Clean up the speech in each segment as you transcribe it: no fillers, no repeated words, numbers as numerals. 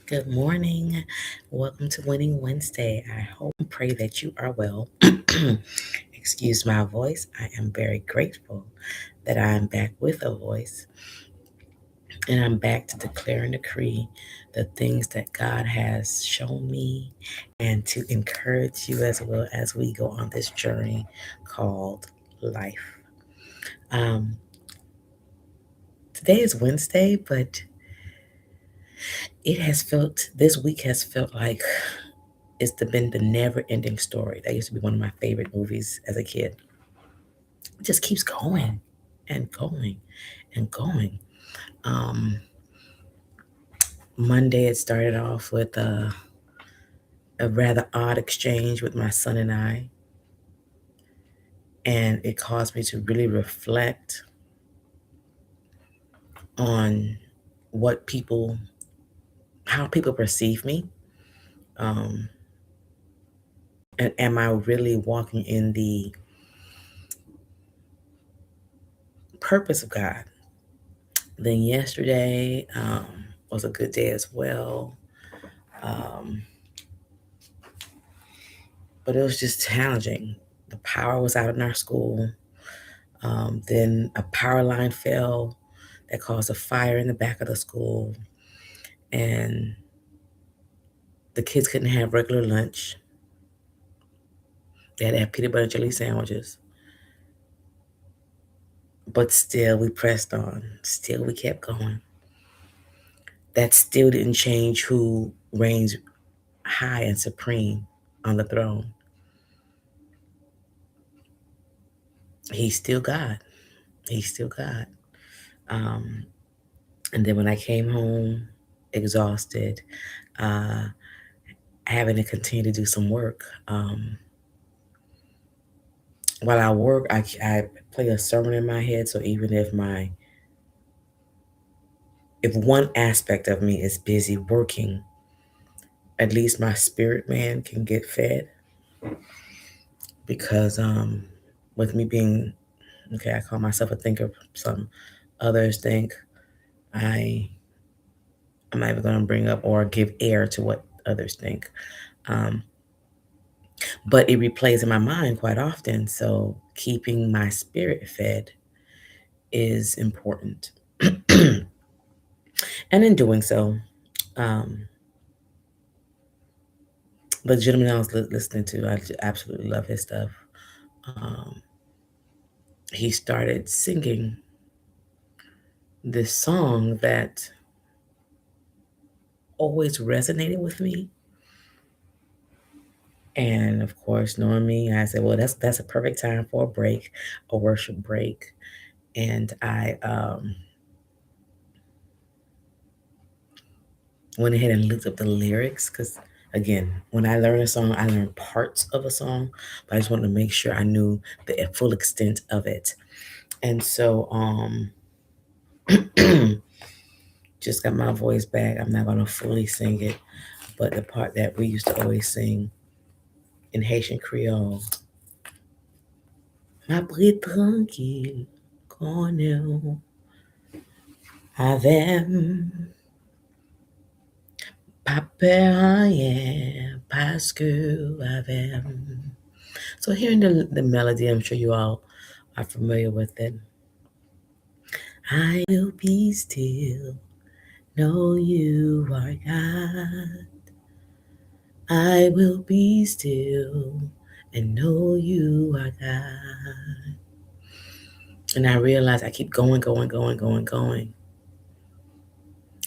Good morning. Welcome to Winning Wednesday. I hope and pray that you are well. Excuse my voice. I am very grateful that I am back with a voice and I'm back to declare and decree the things that God has shown me and to encourage you as well as we go on this journey called life. Um, Today is Wednesday, but this week has felt like been the never ending story. That used to be one of my favorite movies as a kid. It just keeps going and going and going. Um, Monday, it started off with a rather odd exchange with my son and I, and it caused me to really reflect on what people, how people perceive me. Um, and am I really walking in the purpose of God? Then yesterday was a good day as well. Um, but it was just challenging. The power was out in our school. Then a power line fell that caused a fire in the back of the school, and the kids couldn't have regular lunch. They had to have peanut butter and jelly sandwiches. But still, we pressed on. Still, we kept going. That still didn't change who reigns high and supreme on the throne. He's still God. He's still God. Um, and then when I came home, exhausted, uh, having to continue to do some work. While I work, I play a sermon in my head. So even if one aspect of me is busy working, at least my spirit man can get fed. Because with me being okay, I call myself a thinker. Some others think I I'm not even going to bring up or give air to what others think. Um, but it replays in my mind quite often. So keeping my spirit fed is important. And in doing so, um, the gentleman I was listening to, absolutely love his stuff. Um, he started singing this song that always resonated with me. And of course, knowing me, I said, "Well, that's a perfect time for a break, a worship break." And I went ahead and looked up the lyrics because, again, when I learn a song, I learn parts of a song, but I just wanted to make sure I knew the full extent of it. And so, just got my voice back. I'm not gonna fully sing it, but the part that we used to always sing in Haitian Creole, "Ma prit tranquille, konen avem, pa pe rien, parce que avem." So hearing the melody, I'm sure you all are familiar with it. I will be still, know you are God. I will be still and know you are God. And I realize I keep going, going, going, going, going.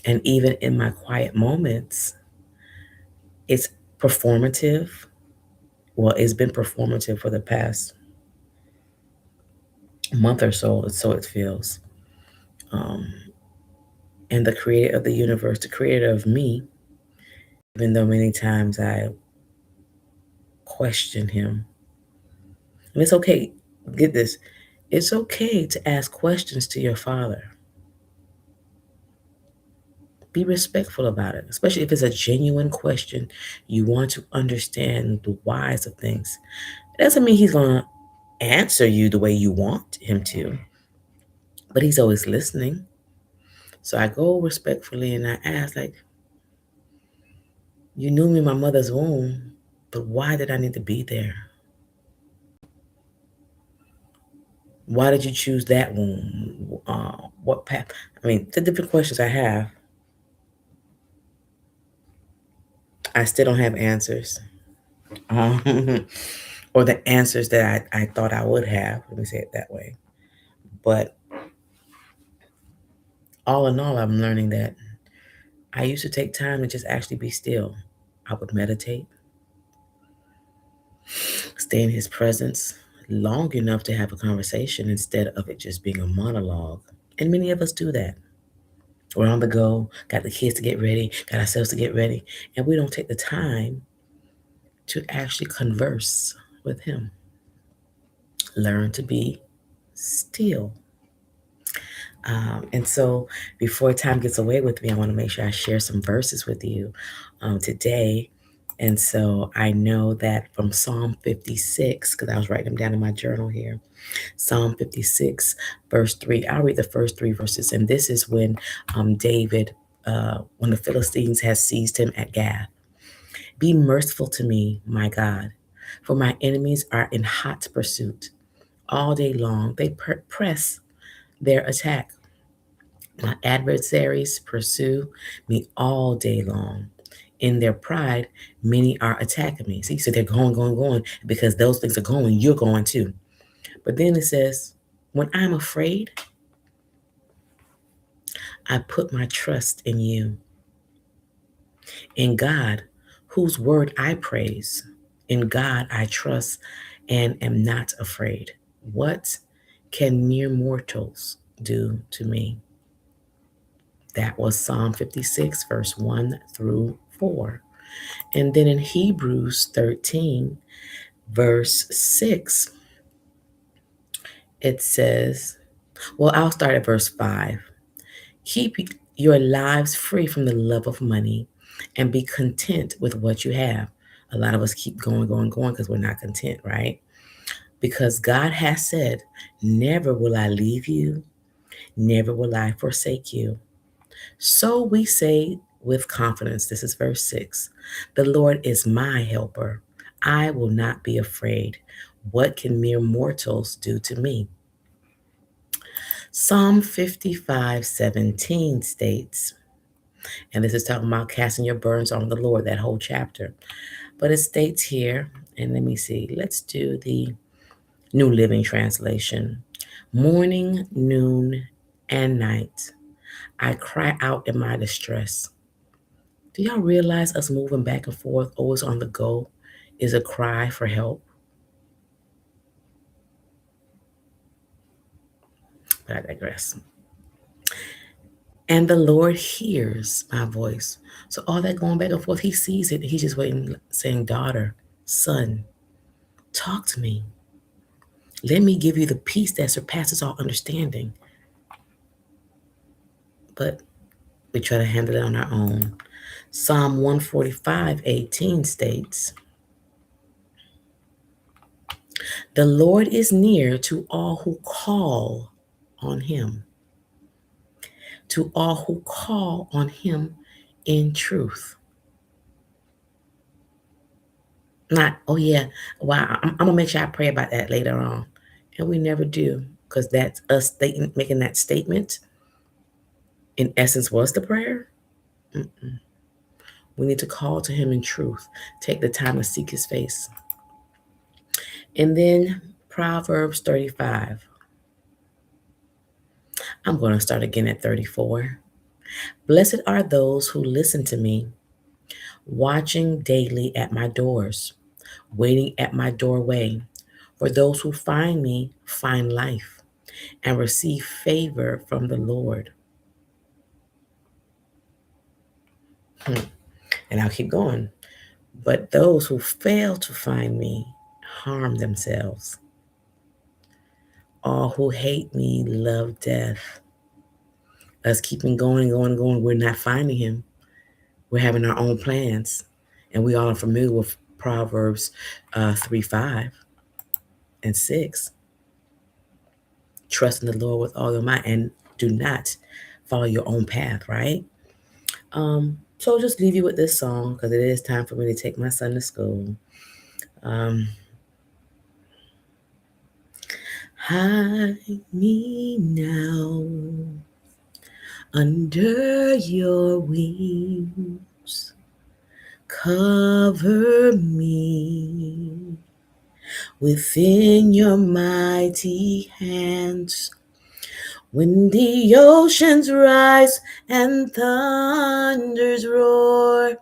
And even in my quiet moments, it's performative. Well, it's been performative for the past month or so, so it feels. Um, and the creator of the universe, the creator of me, even though many times I question him. And it's okay, get this, it's okay to ask questions to your father. Be respectful about it, especially if it's a genuine question. You want to understand the whys of things. It doesn't mean he's going to answer you the way you want him to, but he's always listening. So I go respectfully and I ask, like, You knew me in my mother's womb, but why did I need to be there? Why did you choose that womb? What path? I mean, the different questions I have. I still don't have answers. Or the answers that I thought I would have. Let me say it that way. But all in all, I'm learning that I used to take time to just actually be still. I would meditate, stay in his presence long enough to have a conversation instead of it just being a monologue. And many of us do that. We're on the go, got the kids to get ready, got ourselves to get ready, and we don't take the time to actually converse with him. Learn to be still. And so, before time gets away with me, I want to make sure I share some verses with you today. And so, I know that from Psalm 56, because I was writing them down in my journal here, Psalm 56, verse 3. I'll read the first three verses. And this is David, when the Philistines had seized him at Gath. Be merciful to me, my God, for my enemies are in hot pursuit. All day long, they press their attack. My adversaries pursue me all day long. In their pride, many are attacking me. See, so they're going, because those things are going, you're going too. But then it says, when I'm afraid, I put my trust in you, in God, whose word I praise. In God I trust and am not afraid. What can mere mortals do to me? That was Psalm 56, verse 1 through 4. And then in Hebrews 13, verse 6, it says, well, I'll start at verse 5. Keep your lives free from the love of money and be content with what you have. A lot of us keep going because we're not content, right? Because God has said, never will I leave you, never will I forsake you. So we say with confidence, this is verse 6, the Lord is my helper. I will not be afraid. What can mere mortals do to me? Psalm 55:17 states, and this is talking about casting your burdens on the Lord, that whole chapter. But it states here, and let me see, let's do the New Living Translation. Morning, noon, and night, I cry out in my distress. Do y'all realize us moving back and forth, always on the go, is a cry for help? But I digress. And the Lord hears my voice. So all that going back and forth, he sees it. He's just waiting, saying, daughter, son, talk to me. Let me give you the peace that surpasses all understanding. But we try to handle it on our own. Psalm 145:18 states, the Lord is near to all who call on him, to all who call on him in truth. Not, oh yeah, wow, I'm going to make sure I pray about that later on. And we never do, because that's us making that statement. In essence, was the prayer. Mm-mm. We need to call to him in truth. Take the time to seek his face. And then Proverbs 35. I'm going to start again at 34. Blessed are those who listen to me, watching daily at my doors, waiting at my doorway. For those who find me find life and receive favor from the Lord. And I'll keep going. But those who fail to find me harm themselves. All who hate me love death. Us keeping going, we're not finding him. We're having our own plans. And we all are familiar with Proverbs 3:5 and 6. Trust in the Lord with all your might and do not follow your own path, right? So I'll just leave you with this song because it is time for me to take my son to school. Um, Hide me now under your wings. Cover me within your mighty hands. When the oceans rise and thunders roar,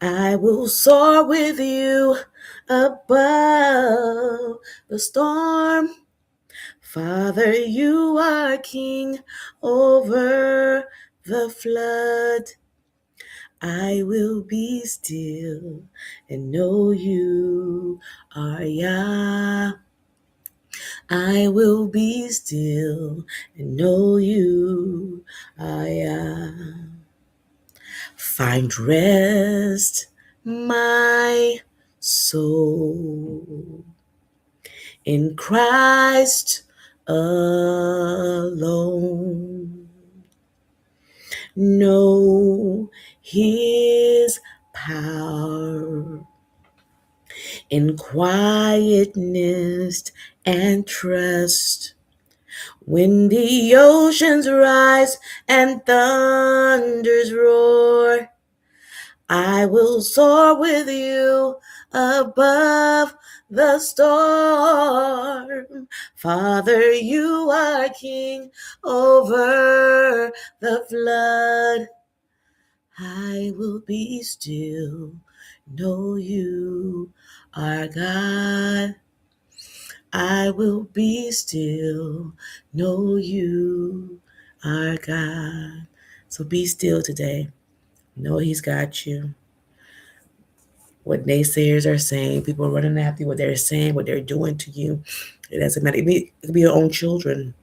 I will soar with you above the storm. Father, you are king over the flood. I will be still and know you are Yah. I will be still and know you are Yah. Find rest, my soul, in Christ alone. Know his power in quietness and trust. When the oceans rise and thunders roar, I will soar with you above the storm. Father, you are king over the flood. I will be still, know you are God. I will be still, know you are God. So be still today. Know he's got you. What naysayers are saying, people are running after you, what they're saying, what they're doing to you. It doesn't matter. It could be your own children.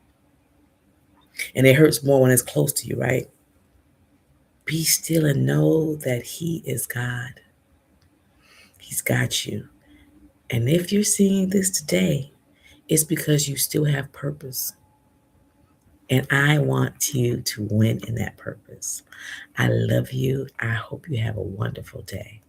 And it hurts more when it's close to you, right? Be still and know that he is God. He's got you. And if you're seeing this today, it's because you still have purpose. And I want you to win in that purpose. I love you. I hope you have a wonderful day.